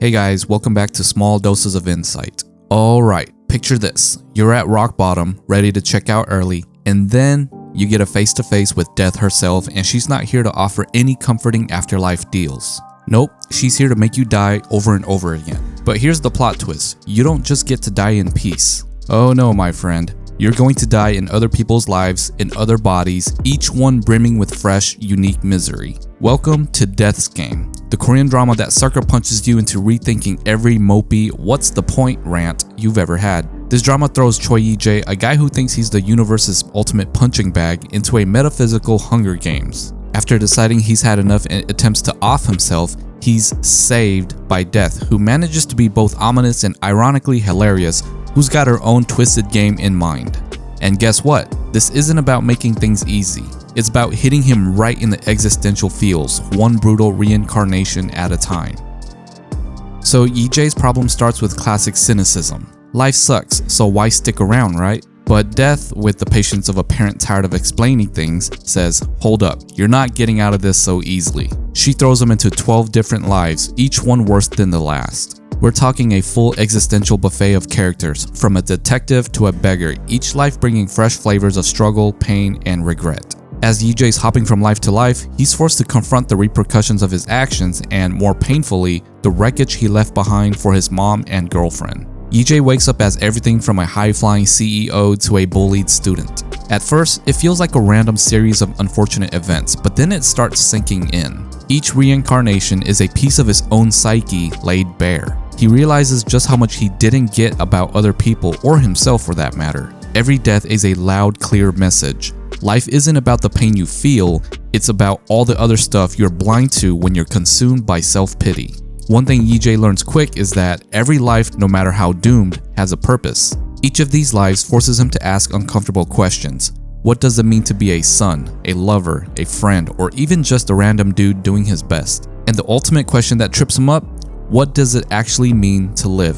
Hey guys, welcome back to Small Doses of Insight. Alright, picture this. You're at rock bottom, ready to check out early, and then you get a face-to-face with death herself, and she's not here to offer any comforting afterlife deals. Nope, she's here to make you die over and over again. But here's the plot twist. You don't just get to die in peace. Oh no, my friend. You're going to die in other people's lives, in other bodies, each one brimming with fresh, unique misery. Welcome to Death's Game, the Korean drama that sucker punches you into rethinking every mopey, what's the point rant you've ever had. This drama throws Choi Yi-jae, a guy who thinks he's the universe's ultimate punching bag, into a metaphysical Hunger Games. After deciding he's had enough and attempts to off himself, he's saved by Death, who manages to be both ominous and ironically hilarious, who's got her own twisted game in mind. And guess what? This isn't about making things easy. It's about hitting him right in the existential feels, one brutal reincarnation at a time. So Yi-jae's problem starts with classic cynicism. Life sucks, so why stick around, right? But Death, with the patience of a parent tired of explaining things, says, hold up, you're not getting out of this so easily. She throws him into 12 different lives, each one worse than the last. We're talking a full existential buffet of characters, from a detective to a beggar, each life bringing fresh flavors of struggle, pain, and regret. As Yi-jae's hopping from life to life, he's forced to confront the repercussions of his actions and, more painfully, the wreckage he left behind for his mom and girlfriend. Yi-jae wakes up as everything from a high-flying CEO to a bullied student. At first, it feels like a random series of unfortunate events, but then it starts sinking in. Each reincarnation is a piece of his own psyche laid bare. He realizes just how much he didn't get about other people, or himself for that matter. Every death is a loud, clear message. Life isn't about the pain you feel, it's about all the other stuff you're blind to when you're consumed by self-pity. One thing Yi-jae learns quick is that every life, no matter how doomed, has a purpose. Each of these lives forces him to ask uncomfortable questions. What does it mean to be a son, a lover, a friend, or even just a random dude doing his best? And the ultimate question that trips him up, what does it actually mean to live?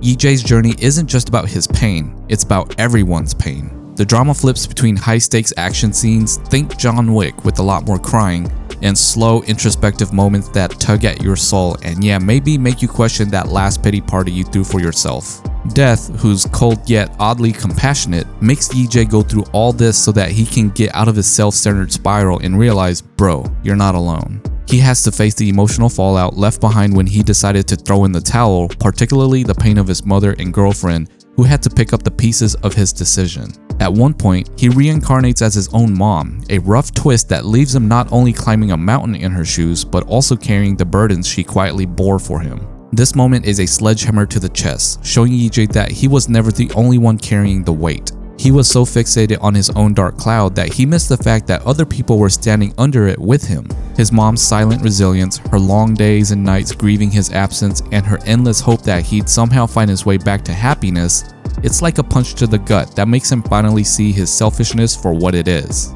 Yi-jae's journey isn't just about his pain, it's about everyone's pain. The drama flips between high-stakes action scenes, think John Wick with a lot more crying, and slow, introspective moments that tug at your soul and maybe make you question that last pity party you threw for yourself. Death, who's cold yet oddly compassionate, makes Yi-jae go through all this so that he can get out of his self-centered spiral and realize, bro, you're not alone. He has to face the emotional fallout left behind when he decided to throw in the towel, particularly the pain of his mother and girlfriend, who had to pick up the pieces of his decision. At one point, he reincarnates as his own mom, a rough twist that leaves him not only climbing a mountain in her shoes, but also carrying the burdens she quietly bore for him. This moment is a sledgehammer to the chest, showing Yi-jae that he was never the only one carrying the weight. He was so fixated on his own dark cloud that he missed the fact that other people were standing under it with him. His mom's silent resilience, her long days and nights grieving his absence, and her endless hope that he'd somehow find his way back to happiness, it's like a punch to the gut that makes him finally see his selfishness for what it is.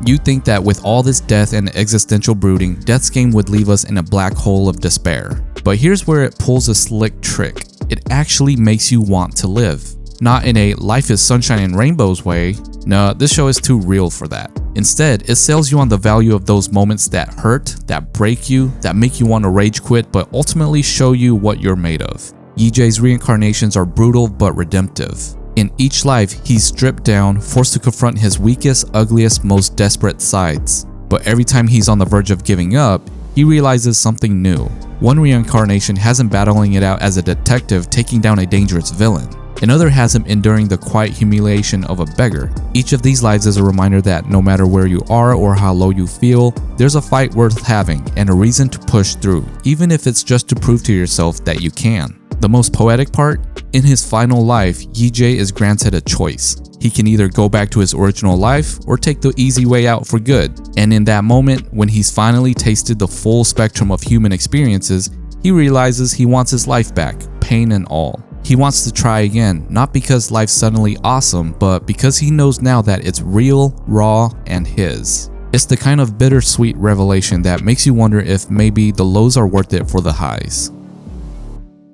You'd think that with all this death and existential brooding, Death's Game would leave us in a black hole of despair. But here's where it pulls a slick trick. It actually makes you want to live. Not in a life is sunshine and rainbows way. No, this show is too real for that. Instead, it sells you on the value of those moments that hurt, that break you, that make you want to rage quit, but ultimately show you what you're made of. Yi-jae's reincarnations are brutal but redemptive. In each life, he's stripped down, forced to confront his weakest, ugliest, most desperate sides. But every time he's on the verge of giving up, he realizes something new. One reincarnation has him battling it out as a detective taking down a dangerous villain. Another has him enduring the quiet humiliation of a beggar. Each of these lives is a reminder that no matter where you are or how low you feel, there's a fight worth having and a reason to push through, even if it's just to prove to yourself that you can. The most poetic part? In his final life, Yi-jae is granted a choice. He can either go back to his original life or take the easy way out for good. And in that moment, when he's finally tasted the full spectrum of human experiences, he realizes he wants his life back, pain and all. He wants to try again, not because life's suddenly awesome, but because he knows now that it's real, raw, and his. It's the kind of bittersweet revelation that makes you wonder if maybe the lows are worth it for the highs.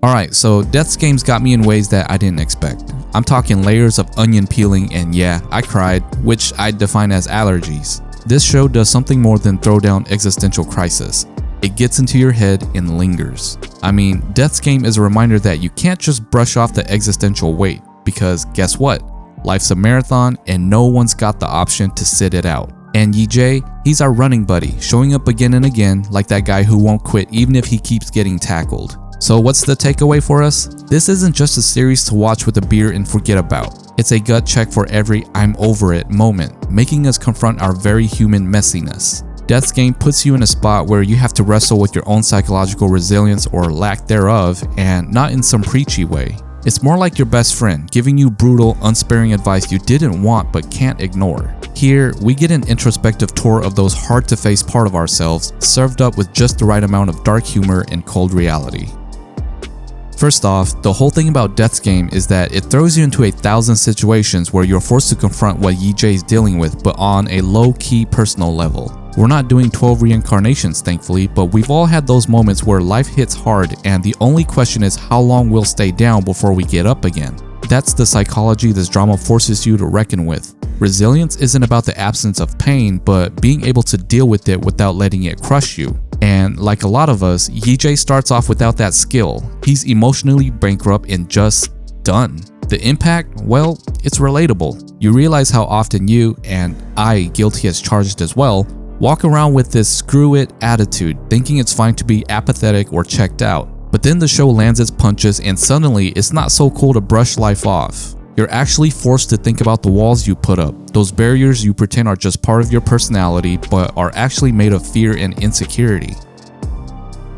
Alright, so Death's Game's got me in ways that I didn't expect. I'm talking layers of onion peeling and I cried, which I define as allergies. This show does something more than throw down existential crisis. It gets into your head and lingers. I mean, Death's Game is a reminder that you can't just brush off the existential weight, because guess what? Life's a marathon and no one's got the option to sit it out. And Yi-jae, he's our running buddy, showing up again and again like that guy who won't quit even if he keeps getting tackled. So what's the takeaway for us? This isn't just a series to watch with a beer and forget about. It's a gut check for every "I'm over it" moment, making us confront our very human messiness. Death's Game puts you in a spot where you have to wrestle with your own psychological resilience or lack thereof, and not in some preachy way. It's more like your best friend giving you brutal, unsparing advice you didn't want but can't ignore. Here, we get an introspective tour of those hard-to-face part of ourselves, served up with just the right amount of dark humor and cold reality. First off, the whole thing about Death's Game is that it throws you into 1,000 situations where you're forced to confront what Yi-jae is dealing with, but on a low-key personal level. We're not doing 12 reincarnations, thankfully, but we've all had those moments where life hits hard and the only question is how long we'll stay down before we get up again. That's the psychology this drama forces you to reckon with. Resilience isn't about the absence of pain, but being able to deal with it without letting it crush you. And like a lot of us, Yi-jae starts off without that skill. He's emotionally bankrupt and just done. The impact, well, it's relatable. You realize how often you, and I, guilty as charged as well, walk around with this screw it attitude, thinking it's fine to be apathetic or checked out. But then the show lands its punches and suddenly it's not so cool to brush life off. You're actually forced to think about the walls you put up, those barriers you pretend are just part of your personality but are actually made of fear and insecurity.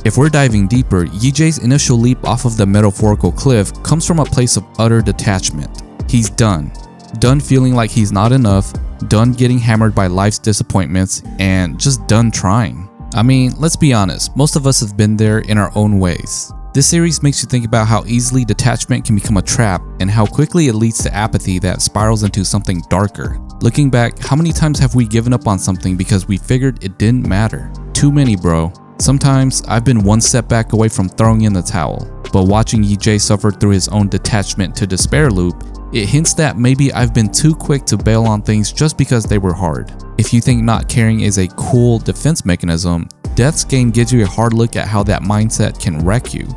If we're diving deeper, Yi-jae's initial leap off of the metaphorical cliff comes from a place of utter detachment. He's done. Done feeling like he's not enough, done getting hammered by life's disappointments, and just done trying. I mean, let's be honest, most of us have been there in our own ways. This series makes you think about how easily detachment can become a trap and how quickly it leads to apathy that spirals into something darker. Looking back, how many times have we given up on something because we figured it didn't matter? Too many, bro. Sometimes I've been one step back away from throwing in the towel, but watching Yi-jae suffer through his own detachment to despair loop, it hints that maybe I've been too quick to bail on things just because they were hard. If you think not caring is a cool defense mechanism, Death's Game gives you a hard look at how that mindset can wreck you.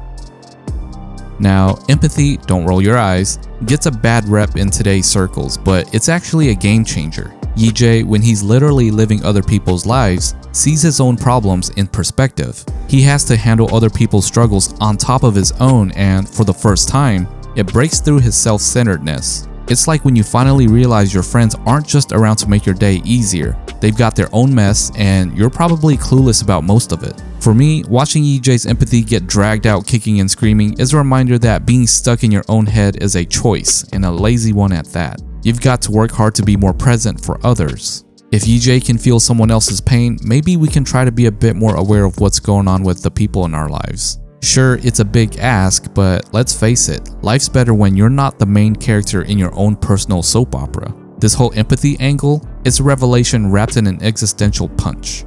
Now, empathy, don't roll your eyes, gets a bad rep in today's circles, but it's actually a game changer. Yi-jae, when he's literally living other people's lives, sees his own problems in perspective. He has to handle other people's struggles on top of his own, and for the first time, it breaks through his self-centeredness. It's like when you finally realize your friends aren't just around to make your day easier. They've got their own mess and you're probably clueless about most of it. For me, watching Yi-jae's empathy get dragged out kicking and screaming is a reminder that being stuck in your own head is a choice, and a lazy one at that. You've got to work hard to be more present for others. If Yi-jae can feel someone else's pain, maybe we can try to be a bit more aware of what's going on with the people in our lives. Sure, it's a big ask, but let's face it, life's better when you're not the main character in your own personal soap opera. This whole empathy angle is a revelation wrapped in an existential punch.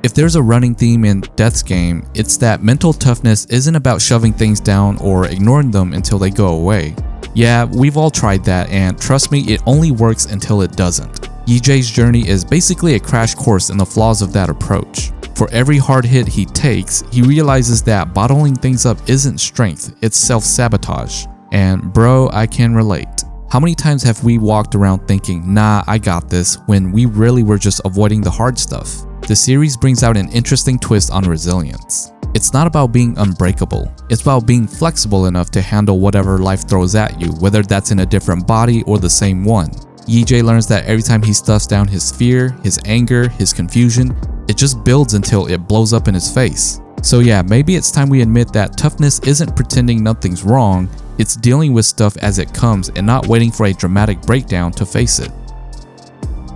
If there's a running theme in Death's Game, it's that mental toughness isn't about shoving things down or ignoring them until they go away. Yeah, we've all tried that, and trust me, it only works until it doesn't. Yi-jae's journey is basically a crash course in the flaws of that approach. For every hard hit he takes, he realizes that bottling things up isn't strength, it's self-sabotage. And bro, I can relate. How many times have we walked around thinking, nah, I got this, when we really were just avoiding the hard stuff? The series brings out an interesting twist on resilience. It's not about being unbreakable, it's about being flexible enough to handle whatever life throws at you, whether that's in a different body or the same one. Yi-jae learns that every time he stuffs down his fear, his anger, his confusion, it just builds until it blows up in his face. So yeah, maybe it's time we admit that toughness isn't pretending nothing's wrong, it's dealing with stuff as it comes and not waiting for a dramatic breakdown to face it.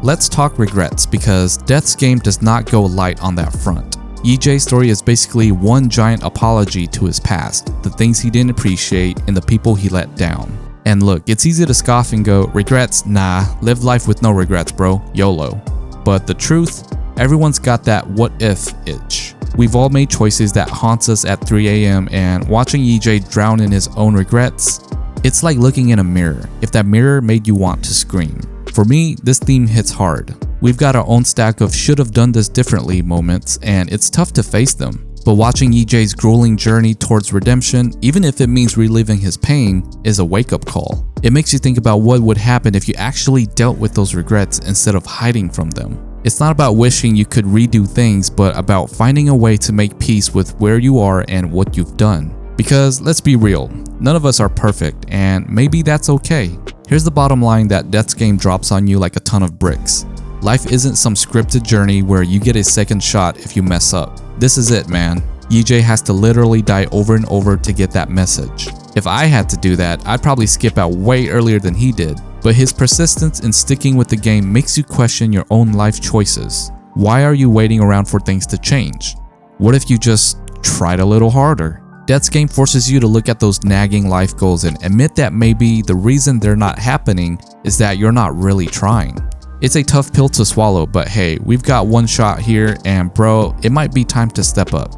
Let's talk regrets, because Death's Game does not go light on that front. Yi-jae's story is basically one giant apology to his past, the things he didn't appreciate, and the people he let down. And look, it's easy to scoff and go, regrets? Nah, live life with no regrets, bro, YOLO. But the truth, everyone's got that what if itch. We've all made choices that haunts us at 3 AM, and watching Yi-jae drown in his own regrets, it's like looking in a mirror, if that mirror made you want to scream. For me, this theme hits hard. We've got our own stack of should have done this differently moments, and it's tough to face them. But watching Yi-jae's grueling journey towards redemption, even if it means reliving his pain, is a wake-up call. It makes you think about what would happen if you actually dealt with those regrets instead of hiding from them. It's not about wishing you could redo things, but about finding a way to make peace with where you are and what you've done. Because let's be real, none of us are perfect, and maybe that's okay. Here's the bottom line that Death's Game drops on you like a ton of bricks. Life isn't some scripted journey where you get a second shot if you mess up. This is it, man. Yi-jae has to literally die over and over to get that message. If I had to do that, I'd probably skip out way earlier than he did. But his persistence in sticking with the game makes you question your own life choices. Why are you waiting around for things to change? What if you just tried a little harder? Death's Game forces you to look at those nagging life goals and admit that maybe the reason they're not happening is that you're not really trying. It's a tough pill to swallow, but hey, we've got one shot here, and bro, it might be time to step up.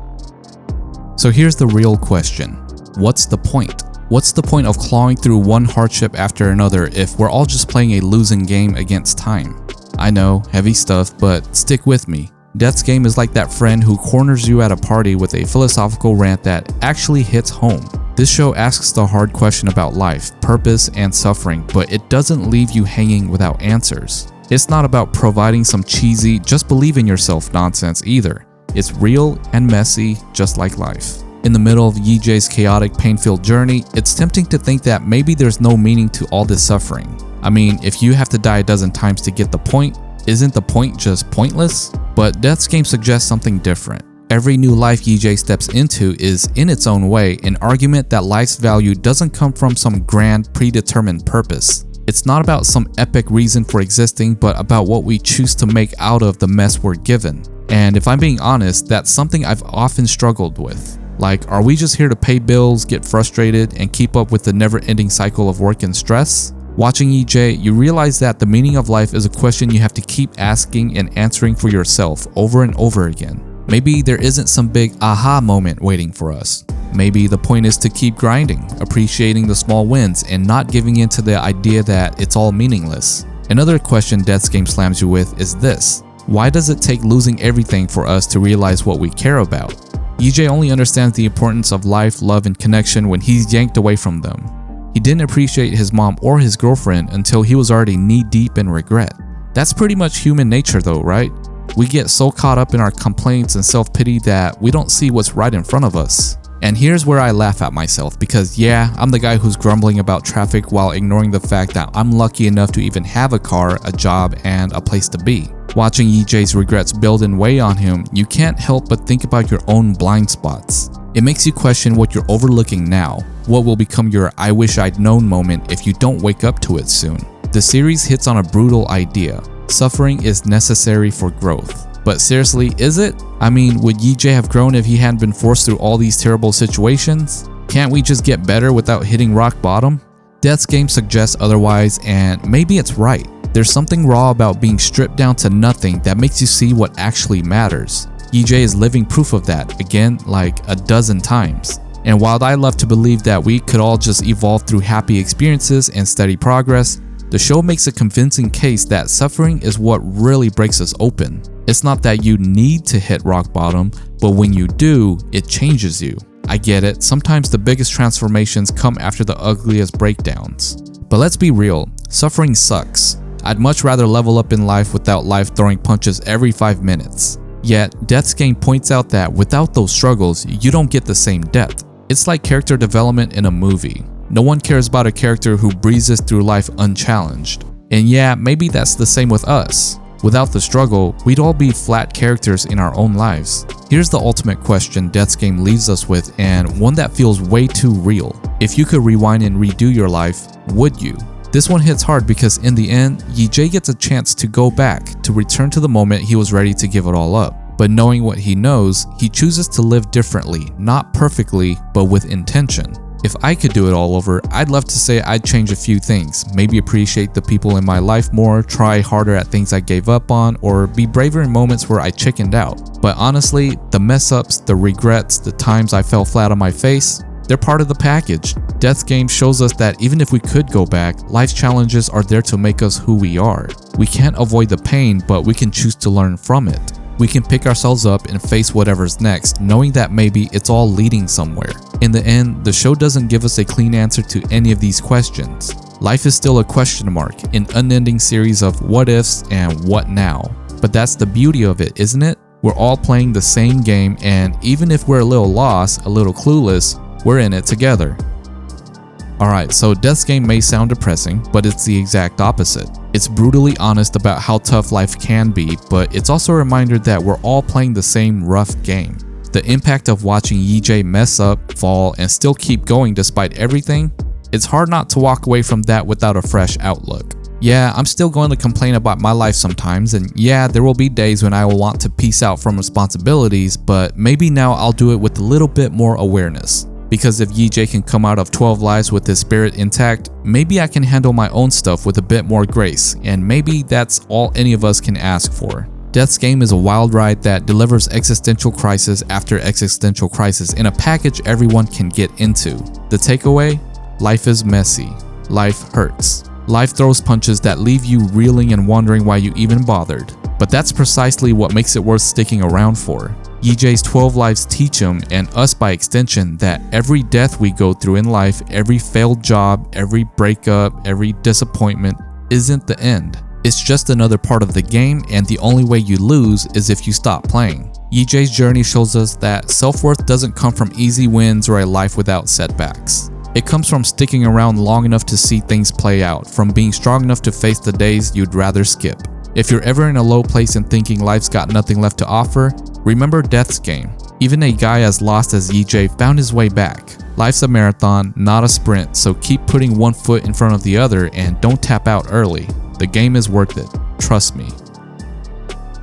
So here's the real question. What's the point? What's the point of clawing through one hardship after another if we're all just playing a losing game against time? I know, heavy stuff, but stick with me. Death's Game is like that friend who corners you at a party with a philosophical rant that actually hits home. This show asks the hard question about life, purpose, and suffering, but it doesn't leave you hanging without answers. It's not about providing some cheesy, just believe in yourself nonsense either. It's real and messy, just like life. In the middle of Yi-jae's chaotic, pain-filled journey, it's tempting to think that maybe there's no meaning to all this suffering. I mean, if you have to die a dozen times to get the point, isn't the point just pointless? But Death's Game suggests something different. Every new life Yi-jae steps into is, in its own way, an argument that life's value doesn't come from some grand, predetermined purpose. It's not about some epic reason for existing, but about what we choose to make out of the mess we're given. And if I'm being honest, that's something I've often struggled with. Like, are we just here to pay bills, get frustrated, and keep up with the never-ending cycle of work and stress? Watching Yi-jae, you realize that the meaning of life is a question you have to keep asking and answering for yourself over and over again. Maybe there isn't some big aha moment waiting for us. Maybe the point is to keep grinding, appreciating the small wins, and not giving in to the idea that it's all meaningless. Another question Death's Game slams you with is this. Why does it take losing everything for us to realize what we care about? Yi-jae only understands the importance of life, love, and connection when he's yanked away from them. He didn't appreciate his mom or his girlfriend until he was already knee-deep in regret. That's pretty much human nature though, right? We get so caught up in our complaints and self-pity that we don't see what's right in front of us. And here's where I laugh at myself because yeah, I'm the guy who's grumbling about traffic while ignoring the fact that I'm lucky enough to even have a car, a job, and a place to be. Watching Yi-jae's regrets build and weigh on him, you can't help but think about your own blind spots. It makes you question what you're overlooking now, what will become your I wish I'd known moment if you don't wake up to it soon. The series hits on a brutal idea. Suffering is necessary for growth. But seriously, is it? I mean, would Yi-jae have grown if he hadn't been forced through all these terrible situations? Can't we just get better without hitting rock bottom? Death's Game suggests otherwise, and maybe it's right. There's something raw about being stripped down to nothing that makes you see what actually matters. Yi-jae is living proof of that, again, like a dozen times. And while I love to believe that we could all just evolve through happy experiences and steady progress, the show makes a convincing case that suffering is what really breaks us open. It's not that you need to hit rock bottom, but when you do, it changes you. I get it, sometimes the biggest transformations come after the ugliest breakdowns. But let's be real, suffering sucks. I'd much rather level up in life without life throwing punches every 5 minutes. Yet, Death's Game points out that without those struggles, you don't get the same depth. It's like character development in a movie. No one cares about a character who breezes through life unchallenged. And yeah, maybe that's the same with us. Without the struggle, we'd all be flat characters in our own lives. Here's the ultimate question Death's Game leaves us with, and one that feels way too real. If you could rewind and redo your life, would you? This one hits hard because in the end, Yi-jae gets a chance to go back, to return to the moment he was ready to give it all up. But knowing what he knows, he chooses to live differently, not perfectly, but with intention. If I could do it all over, I'd love to say I'd change a few things, maybe appreciate the people in my life more, try harder at things I gave up on, or be braver in moments where I chickened out. But honestly, the mess ups, the regrets, the times I fell flat on my face, they're part of the package. Death's Game shows us that even if we could go back, life's challenges are there to make us who we are. We can't avoid the pain, but we can choose to learn from it. We can pick ourselves up and face whatever's next, knowing that maybe it's all leading somewhere. In the end, the show doesn't give us a clean answer to any of these questions. Life is still a question mark, an unending series of what ifs and what now. But that's the beauty of it, isn't it? We're all playing the same game, and even if we're a little lost, a little clueless, we're in it together. Alright, so Death's Game may sound depressing, but it's the exact opposite. It's brutally honest about how tough life can be, but it's also a reminder that we're all playing the same rough game. The impact of watching Yi-jae mess up, fall, and still keep going despite everything, it's hard not to walk away from that without a fresh outlook. Yeah, I'm still going to complain about my life sometimes, and yeah, there will be days when I will want to peace out from responsibilities, but maybe now I'll do it with a little bit more awareness. Because if Yi-jae can come out of 12 lives with his spirit intact, maybe I can handle my own stuff with a bit more grace, and maybe that's all any of us can ask for. Death's Game is a wild ride that delivers existential crisis after existential crisis in a package everyone can get into. The takeaway? Life is messy. Life hurts. Life throws punches that leave you reeling and wondering why you even bothered. But that's precisely what makes it worth sticking around for. Yi-jae's 12 lives teach him, and us by extension, that every death we go through in life, every failed job, every breakup, every disappointment, isn't the end. It's just another part of the game, and the only way you lose is if you stop playing. Yi-jae's journey shows us that self-worth doesn't come from easy wins or a life without setbacks. It comes from sticking around long enough to see things play out, from being strong enough to face the days you'd rather skip. If you're ever in a low place and thinking life's got nothing left to offer, remember Death's Game. Even a guy as lost as Yi-jae found his way back. Life's a marathon, not a sprint, so keep putting one foot in front of the other and don't tap out early. The game is worth it, trust me.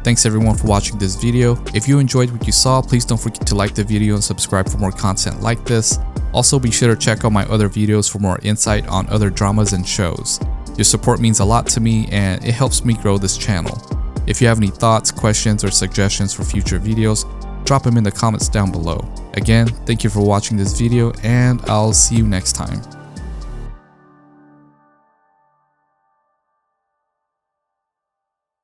Thanks everyone for watching this video. If you enjoyed what you saw, please don't forget to like the video and subscribe for more content like this. Also be sure to check out my other videos for more insight on other dramas and shows. Your support means a lot to me and it helps me grow this channel. If you have any thoughts, questions, or suggestions for future videos, drop them in the comments down below. Again, thank you for watching this video and I'll see you next time.